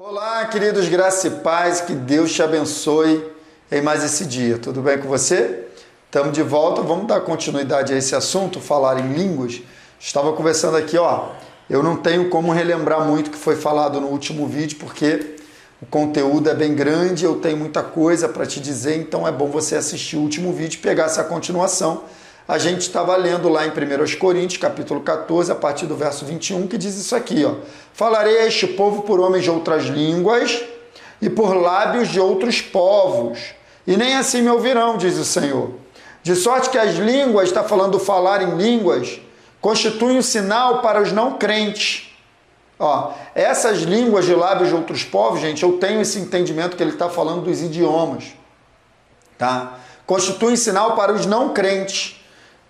Olá, queridos, graça e paz, que Deus te abençoe em mais esse dia. Tudo bem com você? Estamos de volta, vamos dar continuidade a esse assunto, falar em línguas. Estava conversando aqui, eu não tenho como relembrar muito o que foi falado no último vídeo, porque o conteúdo é bem grande, eu tenho muita coisa para te dizer, então é bom você assistir o último vídeo e pegar essa continuação. A gente estava lendo lá em 1 Coríntios, capítulo 14, a partir do verso 21, que diz isso aqui, Falarei a este povo por homens de outras línguas e por lábios de outros povos, e nem assim me ouvirão, diz o Senhor. De sorte que as línguas, está falando do falar em línguas, constituem um sinal para os não crentes. Essas línguas de lábios de outros povos, gente, eu tenho esse entendimento que ele está falando dos idiomas, tá? Constituem sinal para os não crentes,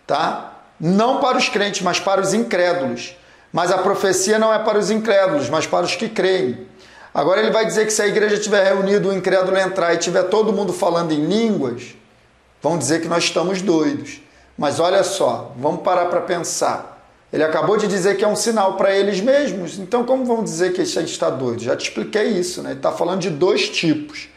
tá? Não para os crentes, mas para os incrédulos. Mas a profecia não é para os incrédulos, mas para os que creem. Agora ele vai dizer que se a igreja estiver reunida, o incrédulo entrar e tiver todo mundo falando em línguas, vão dizer que nós estamos doidos. Mas olha só, vamos parar para pensar. Ele acabou de dizer que é um sinal para eles mesmos, então como vão dizer que a gente está doido? Já te expliquei isso, né? Ele está falando de dois tipos.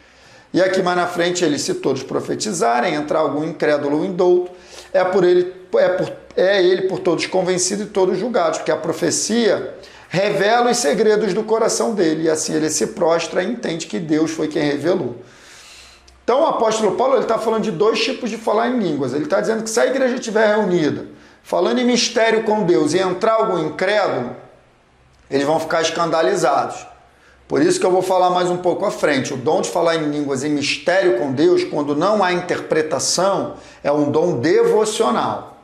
E aqui mais na frente, ele, se todos profetizarem, entrar algum incrédulo ou indouto, é ele por todos convencido e todos julgados, porque a profecia revela os segredos do coração dele, e assim ele se prostra e entende que Deus foi quem revelou. Então o apóstolo Paulo está falando de dois tipos de falar em línguas. Ele está dizendo que se a igreja estiver reunida, falando em mistério com Deus, e entrar algum incrédulo, eles vão ficar escandalizados. Por isso que eu vou falar mais um pouco à frente. O dom de falar em línguas em mistério com Deus, quando não há interpretação, é um dom devocional,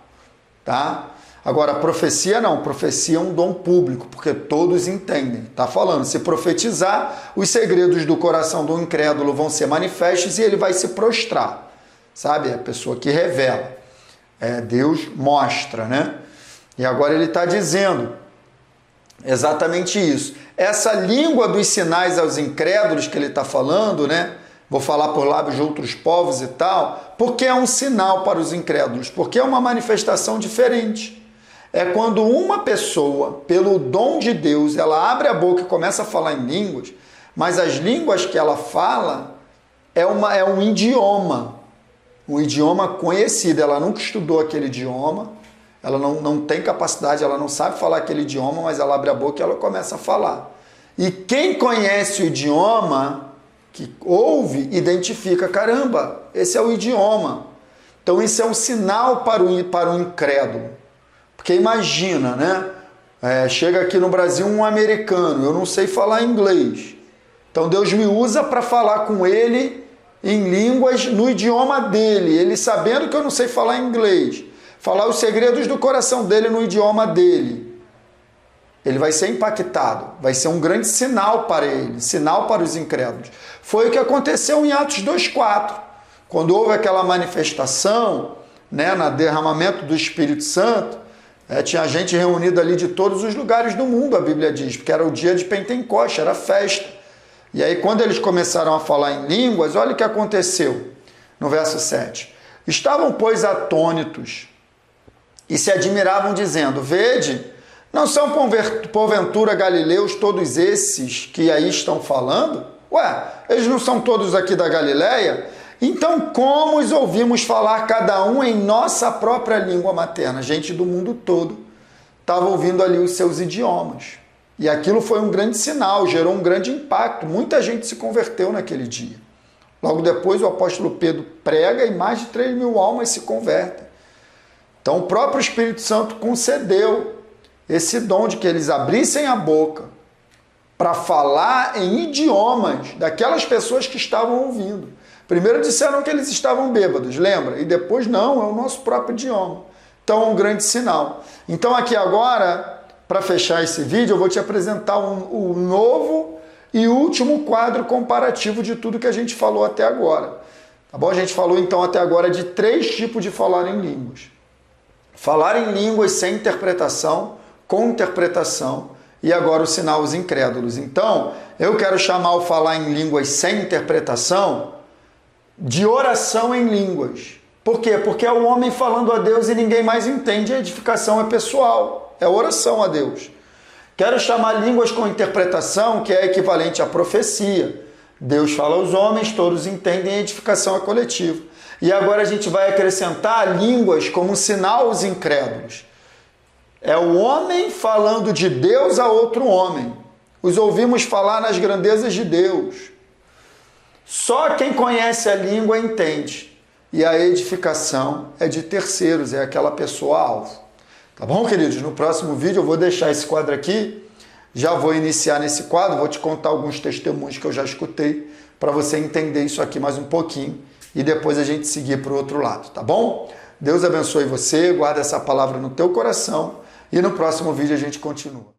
tá? Agora, a profecia não. Profecia é um dom público, porque todos entendem. Tá falando, se profetizar, os segredos do coração do incrédulo vão ser manifestos e ele vai se prostrar, sabe? É a pessoa que revela. Deus mostra, né? E agora ele está dizendo exatamente isso. Essa língua dos sinais aos incrédulos que ele está falando, né? Vou falar por lábios de outros povos e tal, porque é um sinal para os incrédulos, porque é uma manifestação diferente. É quando uma pessoa, pelo dom de Deus, ela abre a boca e começa a falar em línguas, mas as línguas que ela fala é um idioma conhecido. Ela nunca estudou aquele idioma, ela não tem capacidade, ela não sabe falar aquele idioma, mas ela abre a boca e ela começa a falar. E quem conhece o idioma, que ouve, identifica, caramba, esse é o idioma. Então isso é um sinal para o incrédulo. Porque imagina, né? Chega aqui no Brasil um americano, eu não sei falar inglês. Então Deus me usa para falar com ele em línguas no idioma dele, ele sabendo que eu não sei falar inglês. Falar os segredos do coração dele no idioma dele. Ele vai ser impactado, vai ser um grande sinal para ele, sinal para os incrédulos. Foi o que aconteceu em Atos 2:4, quando houve aquela manifestação, né, no derramamento do Espírito Santo, tinha gente reunida ali de todos os lugares do mundo, a Bíblia diz, porque era o dia de Pentecoste, era festa. E aí quando eles começaram a falar em línguas, olha o que aconteceu no verso 7. Estavam, pois, atônitos, e se admiravam, dizendo, vede, não são porventura galileus todos esses que aí estão falando? Eles não são todos aqui da Galileia? Então como os ouvimos falar cada um em nossa própria língua materna? Gente do mundo todo estava ouvindo ali os seus idiomas. E aquilo foi um grande sinal, gerou um grande impacto. Muita gente se converteu naquele dia. Logo depois o apóstolo Pedro prega e mais de 3.000 almas se convertem. Então o próprio Espírito Santo concedeu esse dom de que eles abrissem a boca para falar em idiomas daquelas pessoas que estavam ouvindo. Primeiro disseram que eles estavam bêbados, lembra? E depois não, é o nosso próprio idioma. Então é um grande sinal. Então aqui agora, para fechar esse vídeo, eu vou te apresentar o novo e último quadro comparativo de tudo que a gente falou até agora. Tá bom? A gente falou então até agora de 3 tipos de falar em línguas. Falar em línguas sem interpretação, com interpretação, e agora o sinal aos incrédulos. Então, eu quero chamar o falar em línguas sem interpretação de oração em línguas. Por quê? Porque é o homem falando a Deus e ninguém mais entende, a edificação é pessoal, é oração a Deus. Quero chamar línguas com interpretação, que é equivalente à profecia. Deus fala aos homens, todos entendem, a edificação é coletiva. E agora a gente vai acrescentar línguas como sinal aos incrédulos. É o homem falando de Deus a outro homem. Os ouvimos falar nas grandezas de Deus. Só quem conhece a língua entende. E a edificação é de terceiros, é aquela pessoa-alvo. Tá bom, queridos? No próximo vídeo eu vou deixar esse quadro aqui. Já vou iniciar nesse quadro, vou te contar alguns testemunhos que eu já escutei para você entender isso aqui mais um pouquinho e depois a gente seguir para o outro lado, tá bom? Deus abençoe você, guarda essa palavra no teu coração e no próximo vídeo a gente continua.